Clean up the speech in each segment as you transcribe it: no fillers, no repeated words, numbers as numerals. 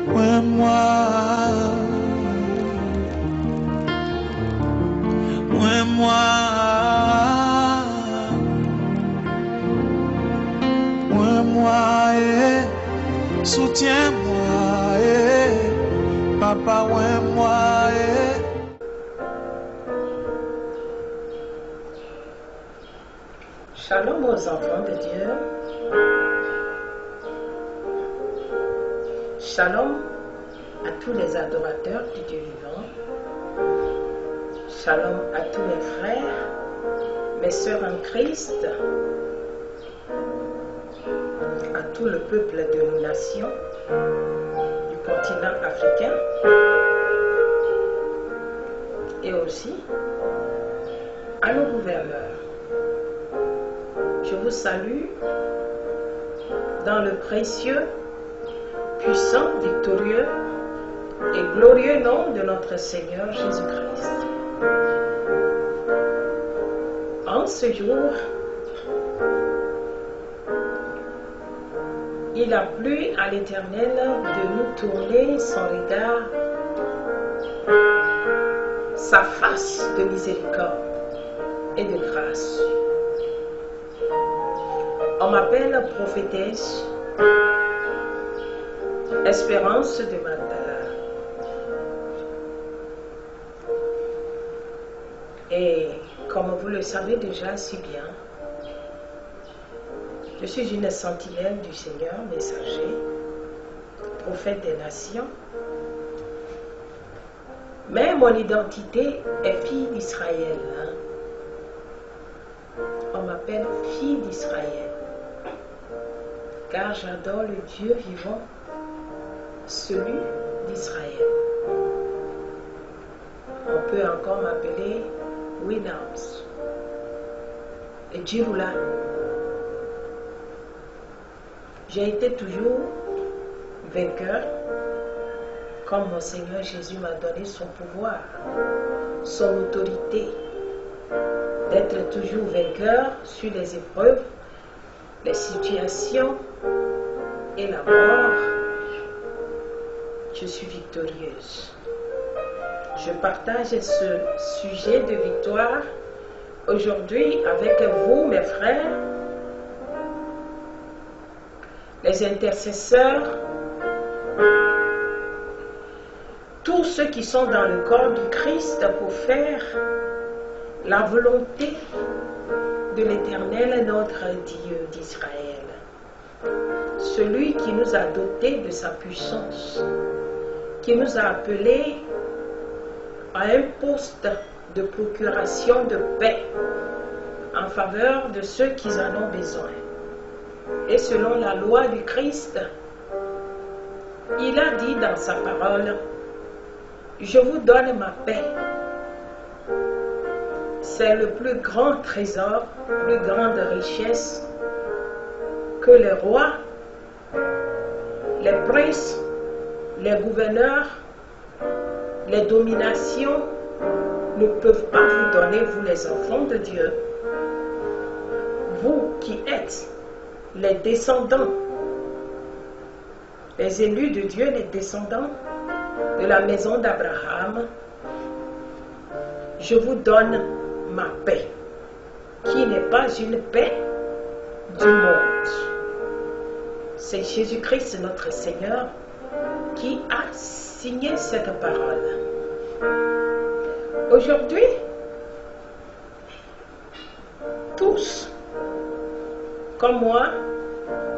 Ouais, moi, ouais, moi, ouais, moi, soutiens-moi, papa, ouais, moi, Shalom aux enfants de Dieu. Shalom à tous les adorateurs du Dieu vivant. Shalom à tous mes frères, mes sœurs en Christ, à tout le peuple de nos nations, du continent africain, et aussi à nos gouverneurs. Je vous salue dans le précieux, puissant, victorieux et glorieux nom de notre Seigneur Jésus-Christ. En ce jour, il a plu à l'Éternel de nous tourner son regard, sa face de miséricorde et de grâce. On m'appelle prophétesse Espérance de Magdala. Et comme vous le savez déjà si bien, je suis une sentinelle du Seigneur, messager, prophète des nations. Mais mon identité est fille d'Israël. On m'appelle fille d'Israël, car j'adore le Dieu vivant, celui d'Israël. On peut encore m'appeler Williams et Jirula. J'ai été toujours vainqueur, comme mon Seigneur Jésus m'a donné son pouvoir, son autorité, d'être toujours vainqueur sur les épreuves, les situations et la mort. Je suis victorieuse. Je partage ce sujet de victoire aujourd'hui avec vous, mes frères, les intercesseurs, tous ceux qui sont dans le corps du Christ pour faire la volonté de l'Éternel, notre Dieu d'Israël, celui qui nous a dotés de sa puissance, qui nous a appelés à un poste de procuration de paix en faveur de ceux qui en ont besoin. Et selon la loi du Christ, il a dit dans sa parole, je vous donne ma paix. C'est le plus grand trésor, plus grande richesse que les rois, les princes, les gouverneurs, les dominations ne peuvent pas vous donner, vous les enfants de Dieu. Vous qui êtes les descendants, les élus de Dieu, les descendants de la maison d'Abraham, je vous donne ma paix, qui n'est pas une paix du monde. C'est Jésus-Christ, notre Seigneur, qui a signé cette parole. Aujourd'hui, tous, comme moi,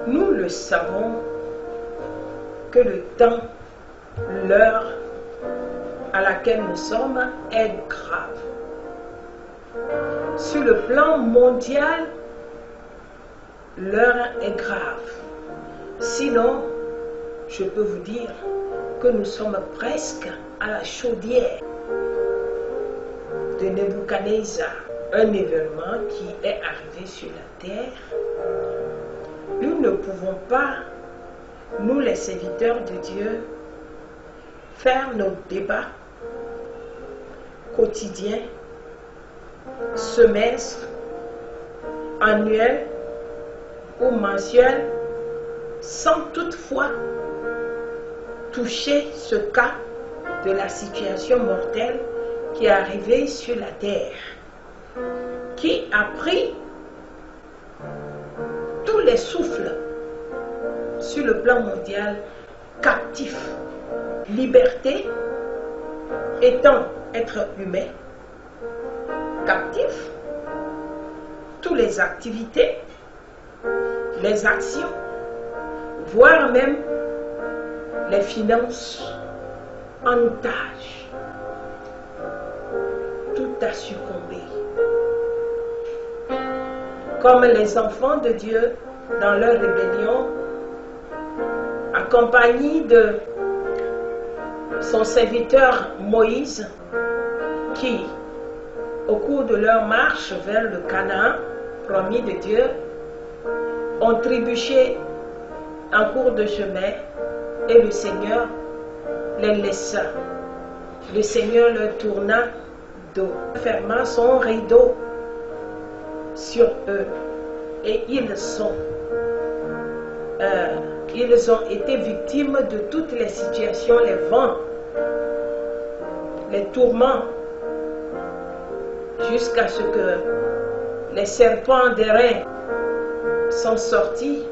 nous le savons que le temps, l'heure à laquelle nous sommes est grave. Sur le plan mondial, l'heure est grave. Sinon, je peux vous dire que nous sommes presque à la chaudière de Nebuchadnezzar, un événement qui est arrivé sur la terre. Nous ne pouvons pas, nous les serviteurs de Dieu, faire nos débats quotidiens, semestres, annuels ou mensuels, sans toutefois toucher ce cas de la situation mortelle qui est arrivée sur la terre, qui a pris tous les souffles sur le plan mondial captif. Liberté étant être humain, captif, toutes les activités, les actions, voire même les finances en otage. Tout a succombé. Comme les enfants de Dieu dans leur rébellion, accompagnés de son serviteur Moïse, qui, au cours de leur marche vers le Canaan promis de Dieu, ont trébuché en cours de chemin et le Seigneur les laissa. Le Seigneur leur tourna dos, ferma son rideau sur eux et ils ont été victimes de toutes les situations, les vents, les tourments, jusqu'à ce que les serpents d'airain sont sortis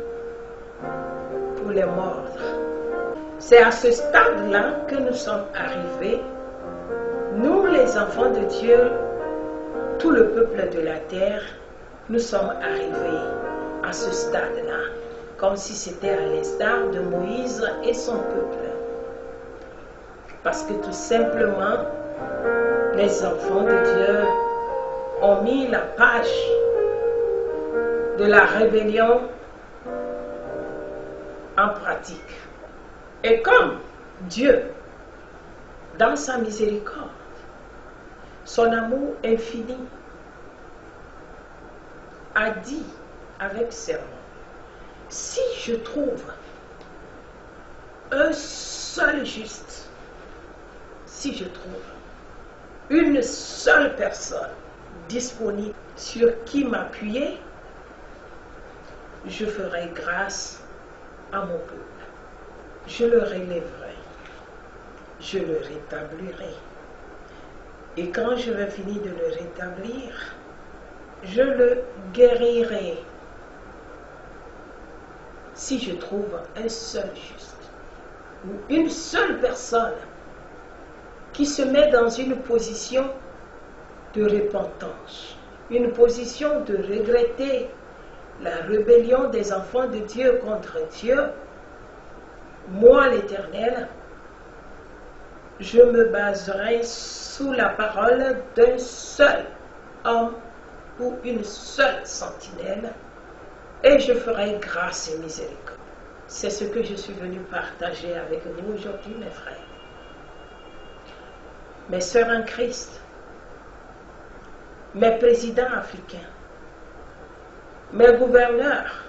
pour les mordre. C'est à ce stade-là que nous sommes arrivés, nous les enfants de Dieu, tout le peuple de la terre, nous sommes arrivés à ce stade-là, comme si c'était à l'instar de Moïse et son peuple. Parce que tout simplement, les enfants de Dieu ont mis la page de la rébellion en pratique. Et comme Dieu, dans sa miséricorde, son amour infini, a dit avec serment, si je trouve un seul juste, si je trouve une seule personne disponible sur qui m'appuyer, je ferai grâce à mon peuple. Je le relèverai, je le rétablirai. Et quand je vais finir de le rétablir, je le guérirai. Si je trouve un seul juste, ou une seule personne qui se met dans une position de repentance, une position de regretter la rébellion des enfants de Dieu contre Dieu, moi l'Éternel, je me baserai sous la parole d'un seul homme ou une seule sentinelle et je ferai grâce et miséricorde. C'est ce que je suis venu partager avec vous aujourd'hui, mes frères. Mes sœurs en Christ, mes présidents africains, mes gouverneurs,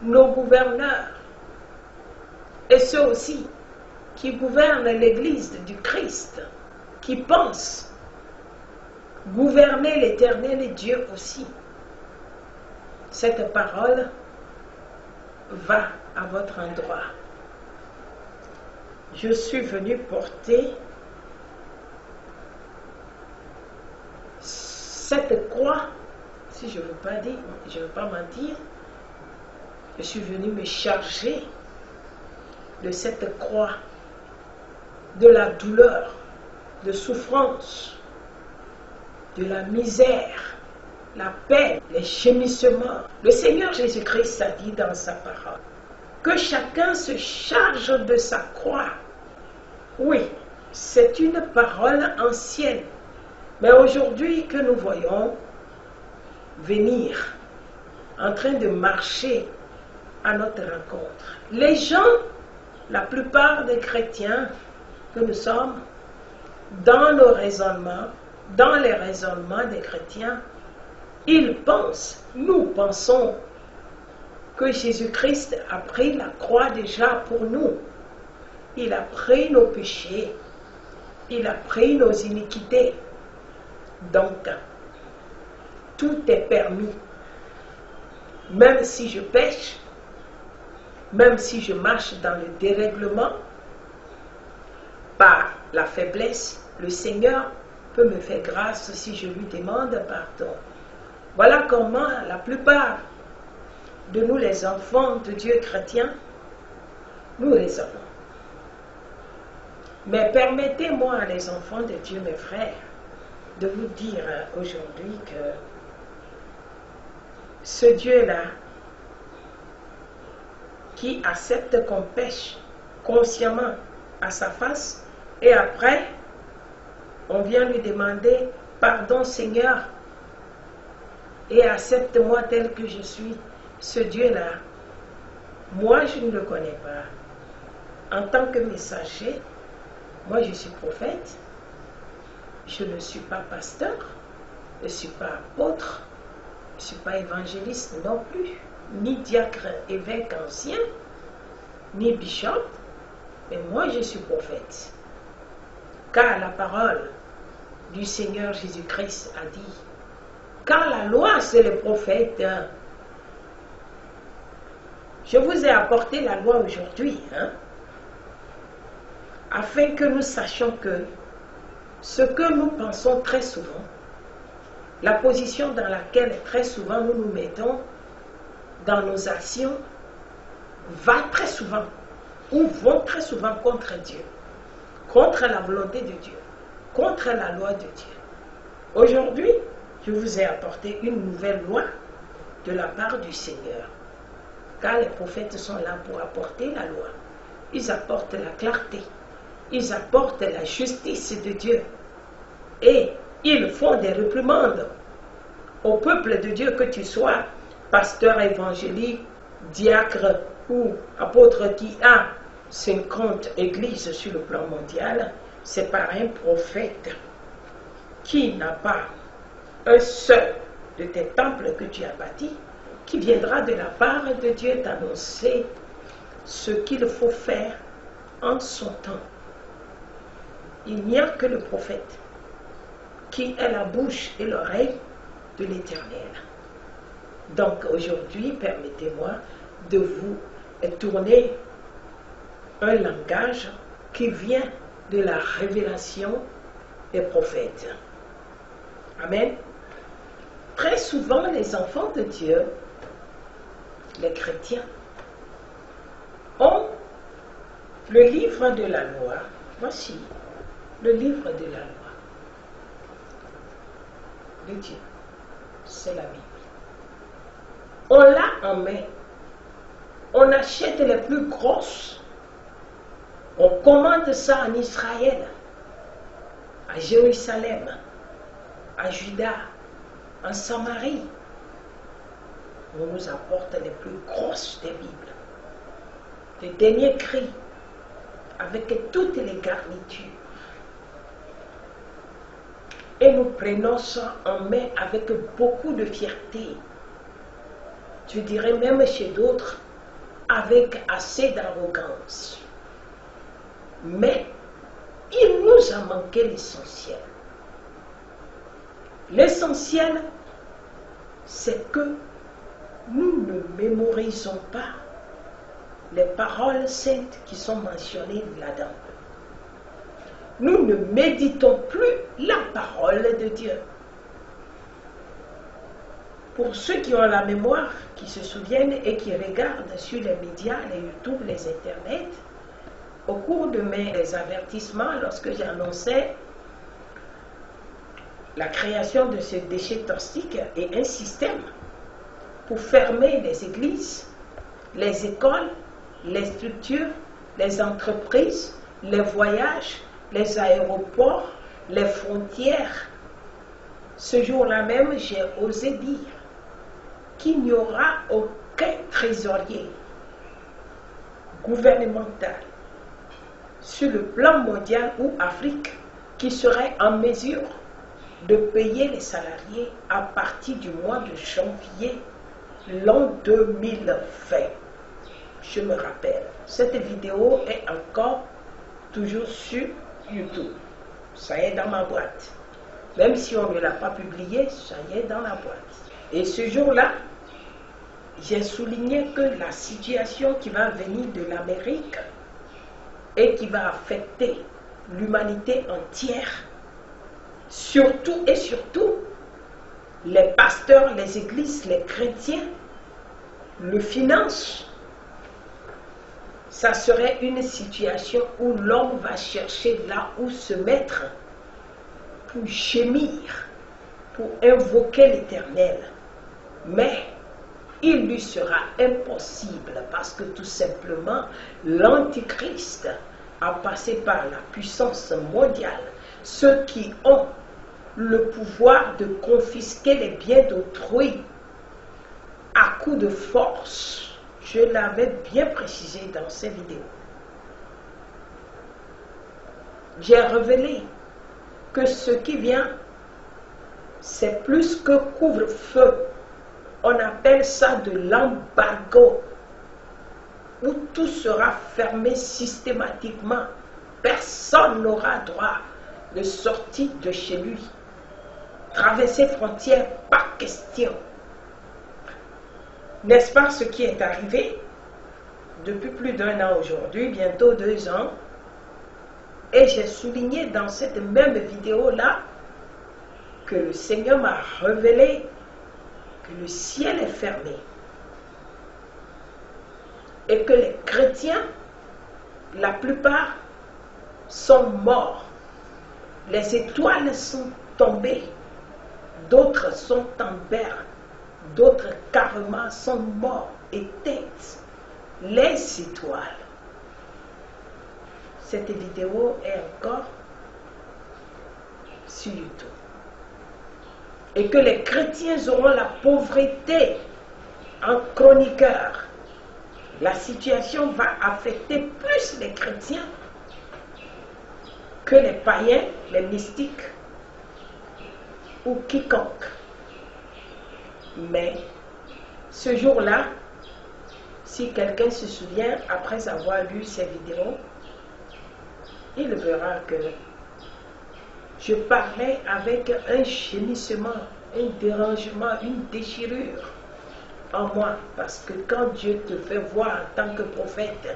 nos gouverneurs, et ceux aussi qui gouvernent l'Église du Christ, qui pensent gouverner l'Éternel et Dieu aussi. Cette parole va à votre endroit. Je suis venu porter cette croix, si je ne veux pas dire, je ne veux pas mentir, je suis venu me charger de cette croix, de la douleur, de souffrance, de la misère, la peine, les gémissements. Le Seigneur Jésus-Christ a dit dans sa parole que chacun se charge de sa croix. Oui, c'est une parole ancienne, mais aujourd'hui que nous voyons venir, en train de marcher à notre rencontre. Les gens, la plupart des chrétiens que nous sommes, dans nos raisonnements, dans les raisonnements des chrétiens, ils pensent, nous pensons que Jésus-Christ a pris la croix déjà pour nous. Il a pris nos péchés, il a pris nos iniquités. Donc, tout est permis. Même si je pêche, même si je marche dans le dérèglement, la faiblesse, le Seigneur peut me faire grâce si je lui demande pardon. Voilà comment la plupart de nous, les enfants de Dieu chrétiens, nous raisonnons. Mais permettez-moi, les enfants de Dieu, mes frères, de vous dire aujourd'hui que ce Dieu-là, qui accepte qu'on pêche consciemment à sa face, et après, on vient lui demander « Pardon Seigneur, et accepte-moi tel que je suis ». Ce Dieu-là, moi je ne le connais pas. En tant que messager, moi je suis prophète, je ne suis pas pasteur, je ne suis pas apôtre, je ne suis pas évangéliste non plus, ni diacre, évêque ancien, ni bishop, mais moi je suis prophète. Car la parole du Seigneur Jésus-Christ a dit, car la loi c'est le prophète. Je vous ai apporté la loi aujourd'hui, afin que nous sachions que ce que nous pensons très souvent, la position dans laquelle très souvent nous nous mettons dans nos actions, va très souvent, ou vont très souvent contre Dieu, contre la volonté de Dieu, contre la loi de Dieu. Aujourd'hui, je vous ai apporté une nouvelle loi de la part du Seigneur. Car les prophètes sont là pour apporter la loi. Ils apportent la clarté. Ils apportent la justice de Dieu. Et ils font des réprimandes au peuple de Dieu, que tu sois pasteur évangélique, diacre ou apôtre qui a 50 églises sur le plan mondial. C'est par un prophète qui n'a pas un seul de tes temples que tu as bâtis, qui viendra de la part de Dieu t'annoncer ce qu'il faut faire en son temps. Il n'y a que le prophète qui est la bouche et l'oreille de l'Éternel. Donc aujourd'hui, permettez-moi de vous tourner un langage qui vient de la révélation des prophètes. Amen. Très souvent, les enfants de Dieu, les chrétiens, ont le livre de la loi. Voici le livre de la loi de Dieu. C'est la Bible. On l'a en main. On achète les plus grosses. On commande ça en Israël, à Jérusalem, à Juda, en Samarie. On nous apporte les plus grosses des Bibles, les derniers cris, avec toutes les garnitures. Et nous prenons ça en main avec beaucoup de fierté. Je dirais même chez d'autres, avec assez d'arrogance. Mais il nous a manqué l'essentiel. L'essentiel, c'est que nous ne mémorisons pas les paroles saintes qui sont mentionnées là-dedans. Nous ne méditons plus la parole de Dieu. Pour ceux qui ont la mémoire, qui se souviennent et qui regardent sur les médias, les YouTube, les Internet, au cours de mes avertissements, lorsque j'annonçais la création de ce déchet toxique et un système pour fermer les églises, les écoles, les structures, les entreprises, les voyages, les aéroports, les frontières. Ce jour-là même, j'ai osé dire qu'il n'y aura aucun trésorier gouvernemental sur le plan mondial ou Afrique qui serait en mesure de payer les salariés à partir du mois de janvier l'an 2020. Je me rappelle, cette vidéo est encore toujours sur YouTube. Ça y est dans ma boîte. Même si on ne l'a pas publié, ça y est dans la boîte. Et ce jour-là, j'ai souligné que la situation qui va venir de l'Amérique et qui va affecter l'humanité entière, surtout et surtout les pasteurs, les églises, les chrétiens, le finance. Ça serait une situation où l'homme va chercher là où se mettre pour gémir, pour invoquer l'Éternel. Mais il lui sera impossible parce que tout simplement l'Antichrist a passé par la puissance mondiale. Ceux qui ont le pouvoir de confisquer les biens d'autrui à coup de force. Je l'avais bien précisé dans ces vidéos. J'ai révélé que ce qui vient, c'est plus que couvre-feu. On appelle ça de l'embargo, où tout sera fermé systématiquement. Personne n'aura droit de sortir de chez lui. Traverser frontières, pas question. N'est-ce pas ce qui est arrivé depuis plus d'1 an aujourd'hui, bientôt 2 ans? Et j'ai souligné dans cette même vidéo-là que le Seigneur m'a révélé que le ciel est fermé et que les chrétiens, la plupart, sont morts. Les étoiles sont tombées, d'autres sont en berne, d'autres carrément sont morts, éteintes. Les étoiles. Cette vidéo est encore sur YouTube. Et que les chrétiens auront la pauvreté en chroniqueur. La situation va affecter plus les chrétiens que les païens, les mystiques ou quiconque. Mais ce jour-là, si quelqu'un se souvient après avoir lu ces vidéos, il verra que je parlais avec un gémissement, un dérangement, une déchirure en moi. Parce que quand Dieu te fait voir en tant que prophète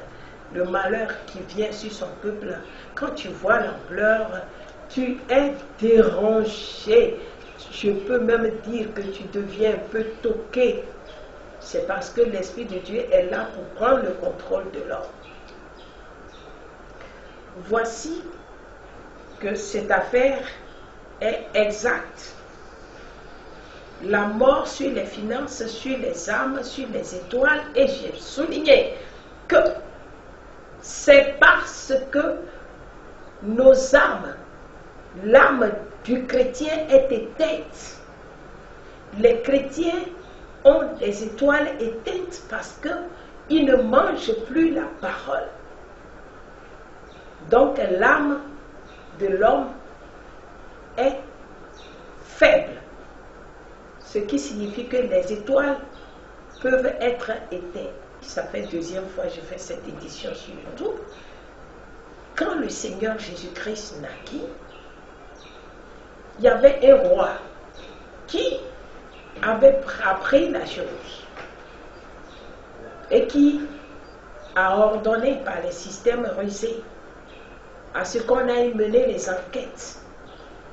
le malheur qui vient sur son peuple, quand tu vois l'ampleur, tu es dérangé. Je peux même dire que tu deviens un peu toqué. C'est parce que l'Esprit de Dieu est là pour prendre le contrôle de l'homme. Voici que cette affaire est exacte. La mort sur les finances, sur les âmes, sur les étoiles, et j'ai souligné que c'est parce que nos âmes, l'âme du chrétien est éteinte. Les chrétiens ont des étoiles éteintes parce qu'ils ne mangent plus la parole. Donc l'âme de l'homme est faible. Ce qui signifie que les étoiles peuvent être éteintes. Ça fait 2e fois que je fais cette édition sur YouTube. Quand le Seigneur Jésus-Christ naquit, il y avait un roi qui avait appris la chose et qui a ordonné par les systèmes rusés à ce qu'on aille mener les enquêtes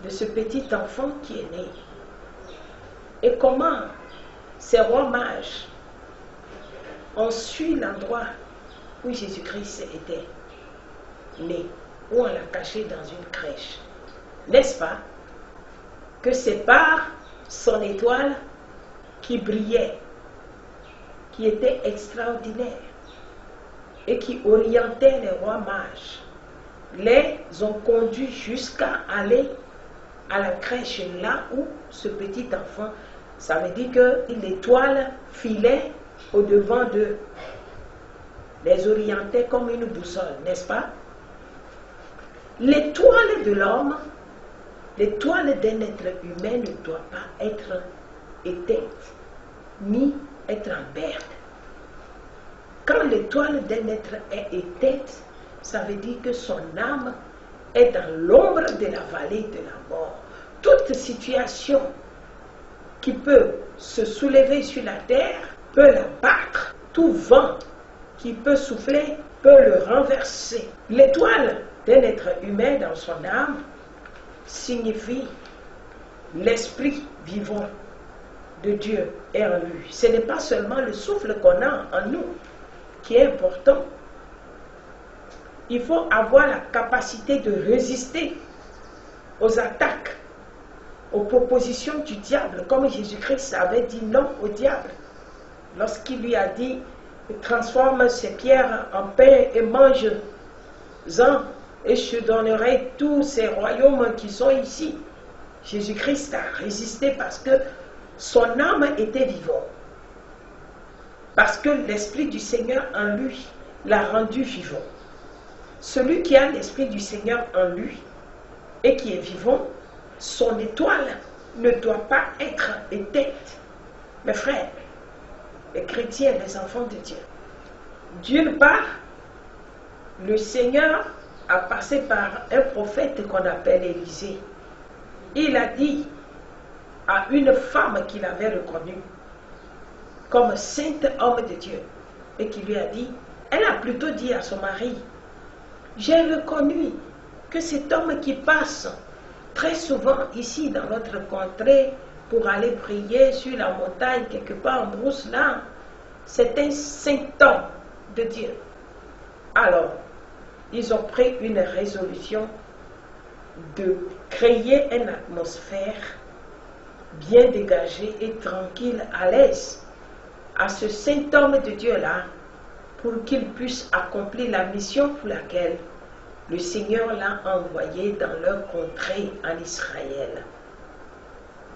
de ce petit enfant qui est né. Et comment ces rois mages ont su l'endroit où Jésus-Christ était né, où on l'a caché dans une crèche. N'est-ce pas que c'est par son étoile qui brillait, qui était extraordinaire et qui orientait les rois mages, les ont conduits jusqu'à aller à la crèche là où ce petit enfant, ça veut dire que l'étoile filait au-devant d'eux, les orientait comme une boussole, n'est-ce pas? L'étoile de l'homme, l'étoile d'un être humain ne doit pas être éteinte, ni être en berne. Quand l'étoile d'un être est éteinte, ça veut dire que son âme est dans l'ombre de la vallée de la mort. Toute situation qui peut se soulever sur la terre peut la battre. Tout vent qui peut souffler peut le renverser. L'étoile d'un être humain dans son âme signifie l'esprit vivant de Dieu est en lui. Ce n'est pas seulement le souffle qu'on a en nous qui est important. Il faut avoir la capacité de résister aux attaques, aux propositions du diable, comme Jésus-Christ avait dit non au diable lorsqu'il lui a dit transforme ces pierres en pain et mange-en et je te donnerai tous ces royaumes qui sont ici. Jésus-Christ a résisté parce que son âme était vivante, parce que l'Esprit du Seigneur en lui l'a rendu vivant. Celui qui a l'Esprit du Seigneur en lui et qui est vivant, son étoile ne doit pas être éteinte. Mes frères, les chrétiens, les enfants de Dieu, d'une part, le Seigneur a passé par un prophète qu'on appelle Élisée. Il a dit à une femme qu'il avait reconnue comme saint homme de Dieu et qui lui a dit, elle a plutôt dit à son mari, j'ai reconnu que cet homme qui passe très souvent ici dans notre contrée pour aller prier sur la montagne quelque part en brousse là, c'est un saint homme de Dieu. Alors, ils ont pris une résolution de créer une atmosphère bien dégagée et tranquille, à l'aise, à ce saint homme de Dieu-là, pour qu'il puisse accomplir la mission pour laquelle le Seigneur l'a envoyé dans leur contrée en Israël.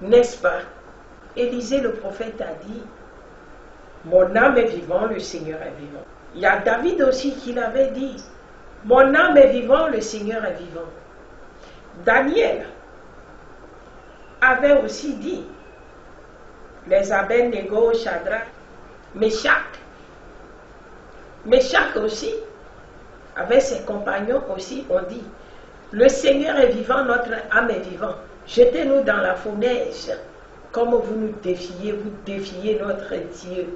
N'est-ce pas? Élisée le prophète a dit, mon âme est vivante, le Seigneur est vivant. Il y a David aussi qui l'avait dit, mon âme est vivante, le Seigneur est vivant. Daniel avait aussi dit, les Abednego, Shadrach, Meshach aussi, avec ses compagnons aussi, ont dit, le Seigneur est vivant, notre âme est vivante. Jetez-nous dans la fournaise, comme vous nous défiez notre Dieu,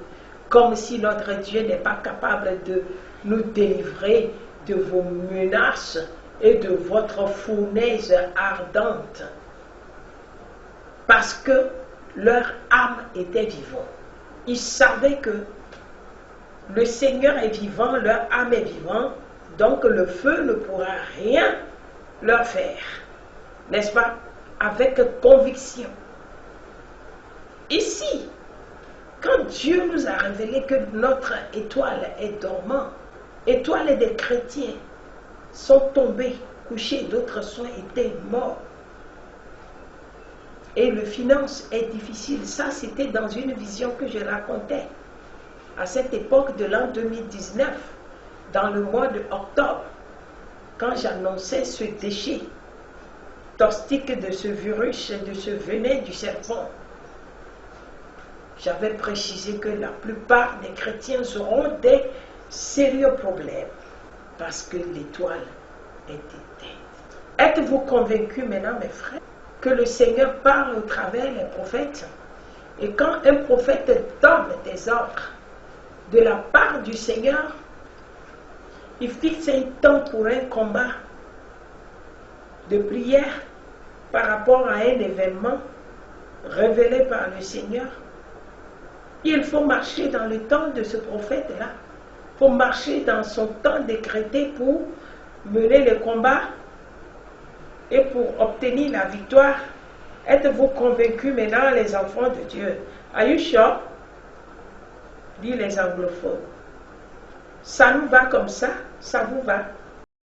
comme si notre Dieu n'est pas capable de nous délivrer de vos menaces et de votre fournaise ardente. Parce que leur âme était vivante. Ils savaient que le Seigneur est vivant, leur âme est vivante, donc le feu ne pourra rien leur faire. N'est-ce pas? Avec conviction. Ici, quand Dieu nous a révélé que notre étoile est dormante, étoiles des chrétiens sont tombés, couchés, d'autres étaient morts. Et le finance est difficile. Ça, c'était dans une vision que je racontais à cette époque de l'an 2019, dans le mois d'octobre, quand j'annonçais ce déchet toxique de ce virus, de ce venin du serpent. J'avais précisé que la plupart des chrétiens auront des sérieux problèmes parce que l'étoile est éteinte. Êtes-vous convaincus maintenant, mes frères, que le Seigneur parle au travers des prophètes? Et quand un prophète donne des ordres de la part du Seigneur, il fixe un temps pour un combat de prière par rapport à un événement révélé par le Seigneur. Il faut marcher dans le temps de ce prophète-là. Il faut marcher dans son temps décrété pour mener le combat et pour obtenir la victoire. Êtes-vous convaincus maintenant, les enfants de Dieu? Are you sure? Dit les anglophones. Ça nous va comme ça? Ça vous va?